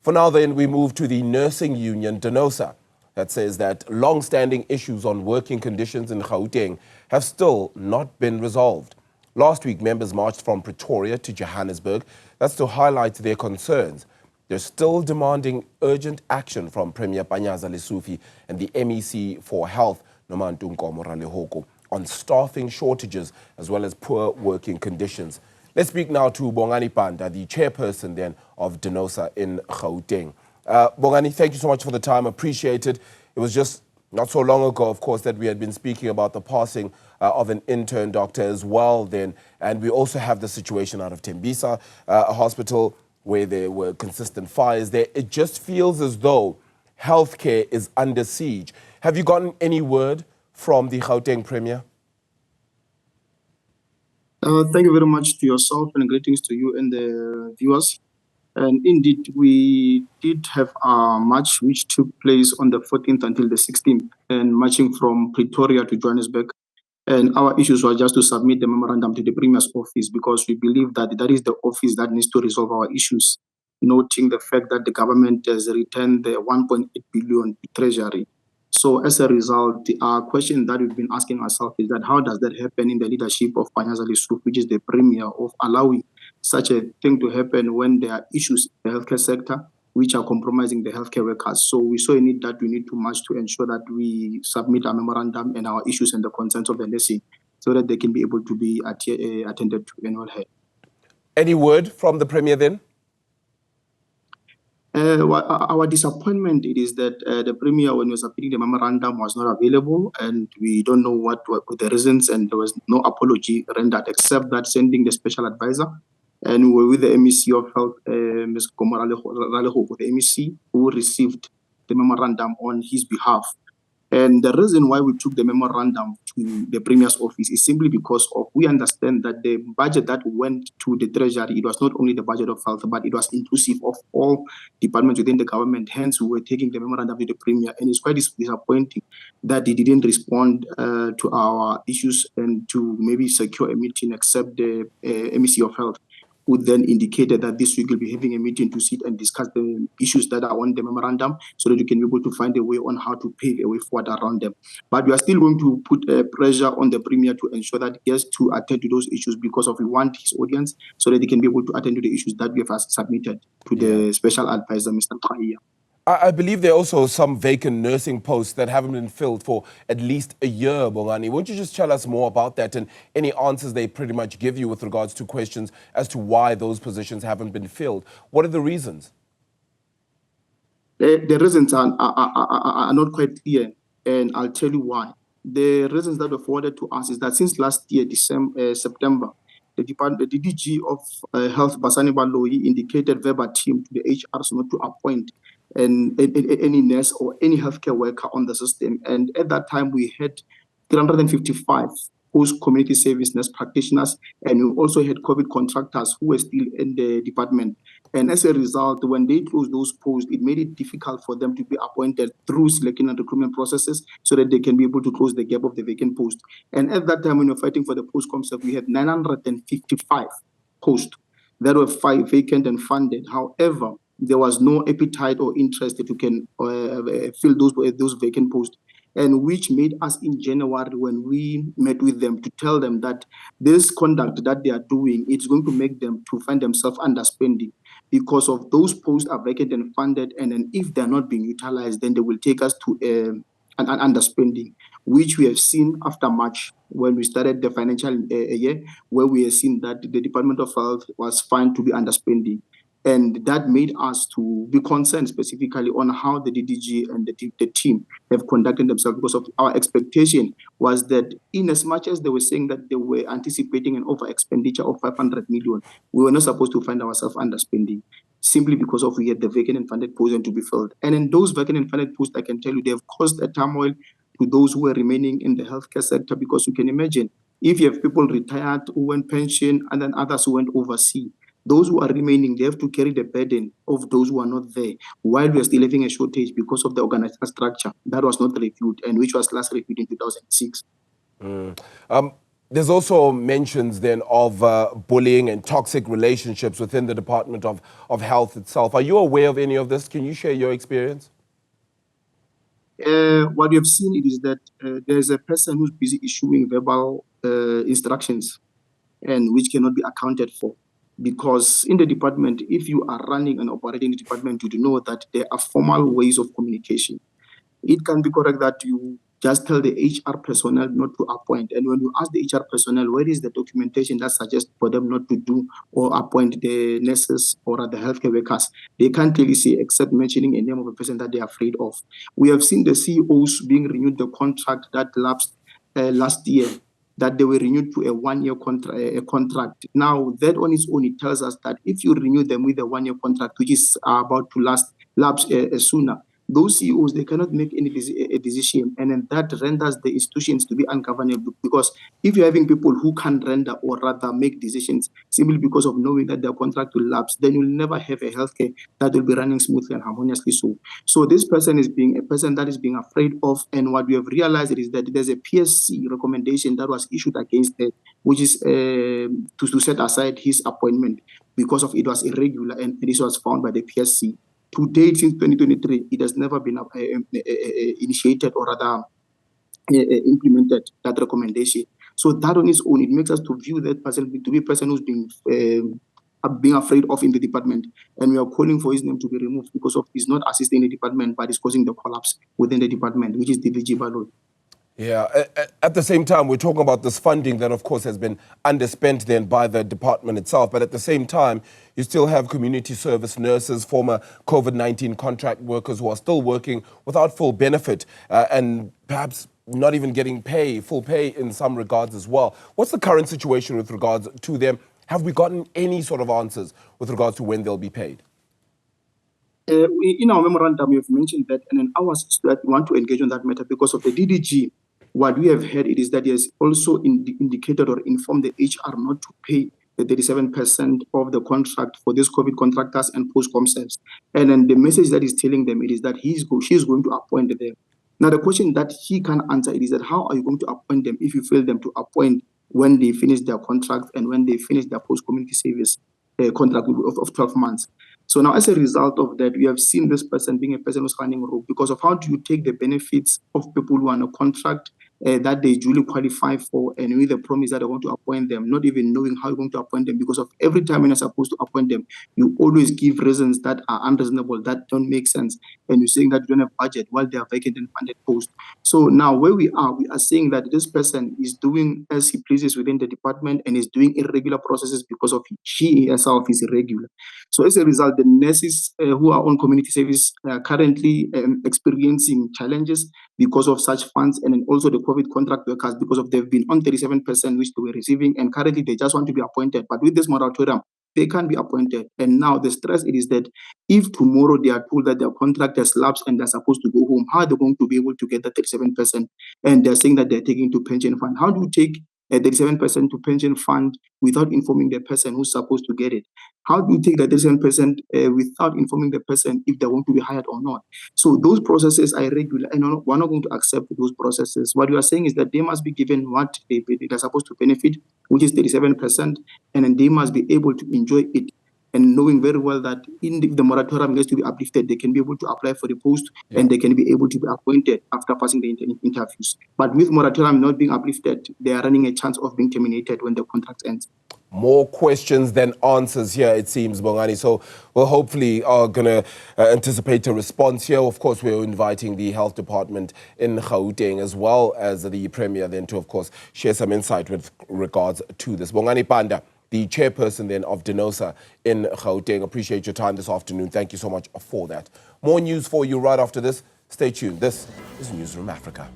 For now then, we move to the nursing union, Denosa, that says that long-standing issues on working conditions in Gauteng have still not been resolved. Last week, members marched from Pretoria to Johannesburg. That's to highlight their concerns. They're still demanding urgent action from Premier Panyaza Lesufi and the MEC for Health Nomantu Nkomo-Ralehoko on staffing shortages as well as poor working conditions. Let's speak now to Bongani Banda, the chairperson then of Denosa in Gauteng. Bongani, thank you so much for the time. Appreciate it. It was just not so long ago, of course, that we had been speaking about the passing of an intern doctor as well then. And we also have the situation out of Tembisa, a hospital where there were consistent fires there. It just feels as though healthcare is under siege. Have you gotten any word from the Gauteng Premier? Thank you very much to yourself, and greetings to you and the viewers. And indeed, we did have a march which took place on the 14th until the 16th, and marching from Pretoria to Johannesburg. And our issues were just to submit the memorandum to the Premier's office, because we believe that that is the office that needs to resolve our issues, noting the fact that the government has returned the 1.8 billion to Treasury. So as a result, the question that we've been asking ourselves is that how does that happen in the leadership of Panyaza Lesufi, which is the Premier, of allowing such a thing to happen when there are issues in the healthcare sector which are compromising the healthcare workers. So we saw a need that we need to march to ensure that we submit our memorandum and our issues and the concerns of the nursing so that they can be able to be attended to in all head. Any word from the Premier then? Our disappointment is that the Premier, when he was submitting the memorandum, was not available, and we don't know what were the reasons, and there was no apology rendered except that sending the special advisor. And we were with the MEC of Health, Ms. Nkomo-Ralehoko, the MEC, who received the memorandum on his behalf. And the reason why we took the memorandum to the Premier's office is simply because we understand that the budget that went to the Treasury, it was not only the budget of health, but it was inclusive of all departments within the government. Hence, we were taking the memorandum to the Premier, and it's quite disappointing that he didn't respond to our issues and to maybe secure a meeting, except the MEC of Health, who then indicated that this week we'll be having a meeting to sit and discuss the issues that are on the memorandum so that you can be able to find a way on how to pave a way forward around them. But we are still going to put pressure on the Premier to ensure that he has to attend to those issues, because we want his audience so that he can be able to attend to the issues that we have submitted to the special advisor, Mr. Khaya. I believe there are also some vacant nursing posts that haven't been filled for at least a year, Bongani. Won't you just tell us more about that and any answers they pretty much give you with regards to questions as to why those positions haven't been filled? What are the reasons? The reasons are not quite clear, and I'll tell you why. The reasons that were forwarded to us is that since last year, September, the DG of Health, Basani Baloyi, indicated verbatim to the HRs not to appoint any nurse or any healthcare worker on the system. And at that time, we had 355 post-community service nurse practitioners, and we also had COVID contractors who were still in the department. And as a result, when they closed those posts, it made it difficult for them to be appointed through selection and recruitment processes so that they can be able to close the gap of the vacant post. And at that time, when we were fighting for the post concept, we had 955 posts that were vacant and funded. However, there was no appetite or interest that you can fill those vacant posts, and which made us in January, when we met with them, to tell them that this conduct that they are doing, it's going to make them to find themselves underspending, because of those posts are vacant and funded, and then if they're not being utilized, then they will take us to an underspending, which we have seen after March, when we started the financial year, where we have seen that the Department of Health was found to be underspending. And that made us to be concerned specifically on how the DDG and the team have conducted themselves, because of our expectation was that in as much as they were saying that they were anticipating an over expenditure of 500 million, we were not supposed to find ourselves underspending, simply because we had the vacant and funded posts to be filled. And in those vacant and funded posts, I can tell you, they have caused a turmoil to those who are remaining in the healthcare sector, because you can imagine if you have people retired who went pension and then others who went overseas. Those who are remaining, they have to carry the burden of those who are not there, while we are still having a shortage because of the organizational structure that was not reviewed, and which was last reviewed in 2006. There's also mentions then of bullying and toxic relationships within the Department of Health itself. Are you aware of any of this? Can you share your experience? What we have seen is that there's a person who's busy issuing verbal instructions and which cannot be accounted for. Because in the department, if you are running and operating the department, you do know that there are formal ways of communication. It can be correct that you just tell the HR personnel not to appoint. And when you ask the HR personnel, where is the documentation that suggests for them not to do or appoint the nurses or the healthcare workers, they can't really say except mentioning a name of a person that they are afraid of. We have seen the CEOs being renewed the contract that lapsed last year, that they were renewed to a one-year contract. Now, that on its own, it tells us that if you renew them with a one-year contract, which is about to lapse sooner, those CEOs, they cannot make any decision, and then that renders the institutions to be ungovernable. Because if you're having people who can't render or rather make decisions simply because of knowing that their contract will lapse, then you'll never have a healthcare that will be running smoothly and harmoniously. So this person is being a person that is being afraid of, and what we have realized is that there's a PSC recommendation that was issued against it, which is to set aside his appointment because of it was irregular, and this was found by the PSC. To date, since 2023, it has never been initiated or rather implemented, that recommendation. So that on its own, it makes us to view that person to be a person who's being afraid of in the department. And we are calling for his name to be removed because of he's not assisting the department, but is causing the collapse within the department, which is the DVG Balot. Yeah, at the same time, we're talking about this funding that, of course, has been underspent then by the department itself. But at the same time, you still have community service nurses, former COVID-19 contract workers who are still working without full benefit and perhaps not even getting full pay in some regards as well. What's the current situation with regards to them? Have we gotten any sort of answers with regards to when they'll be paid? In our memorandum, we have mentioned that, and then ours is that we want to engage on that matter because of the DDG. What we have heard is that he has also indicated or informed the HR not to pay the 37% of the contract for these COVID contractors and post-com staffs. And then the message that he's telling them it is that she's going to appoint them. Now, the question that he can answer it is that how are you going to appoint them if you fail them to appoint when they finish their contract and when they finish their post-community service contract of 12 months? So now, as a result of that, we have seen this person being a person who's running rogue because of how do you take the benefits of people who are on a contract that they duly qualify for, and with the promise that they want to appoint them, not even knowing how you're going to appoint them, because of every time when you're supposed to appoint them, you always give reasons that are unreasonable, that don't make sense, and you're saying that you don't have budget while they are vacant and funded posts. So now where we are saying that this person is doing as he pleases within the department and is doing irregular processes because of she herself is irregular. So as a result, the nurses who are on community service are currently experiencing challenges because of such funds, and then also the COVID contract workers because of they've been on 37% which they were receiving, and currently they just want to be appointed. But with this moratorium, they can't be appointed. And now the stress it is that if tomorrow they are told that their contract has lapsed and they're supposed to go home, how are they going to be able to get the 37%? And they're saying that they're taking to pension fund. How do you take 37% to pension fund without informing the person who's supposed to get it? How do you take that 37% without informing the person if they want to be hired or not? So those processes are irregular, and we're not going to accept those processes. What we are saying is that they must be given what they are supposed to benefit, which is 37%, and then they must be able to enjoy it. And knowing very well that in the moratorium gets to be uplifted, they can be able to apply for the post and they can be able to be appointed after passing the interviews. But with moratorium not being uplifted, they are running a chance of being terminated when the contract ends. More questions than answers here, it seems, Bongani. So we're hopefully going to anticipate a response here. Of course, we're inviting the health department in Gauteng as well as the Premier then to, of course, share some insight with regards to this. Bongani Banda, the chairperson then of Denosa in Gauteng. Appreciate your time this afternoon. Thank you so much for that. More news for you right after this. Stay tuned. This is Newzroom Afrika.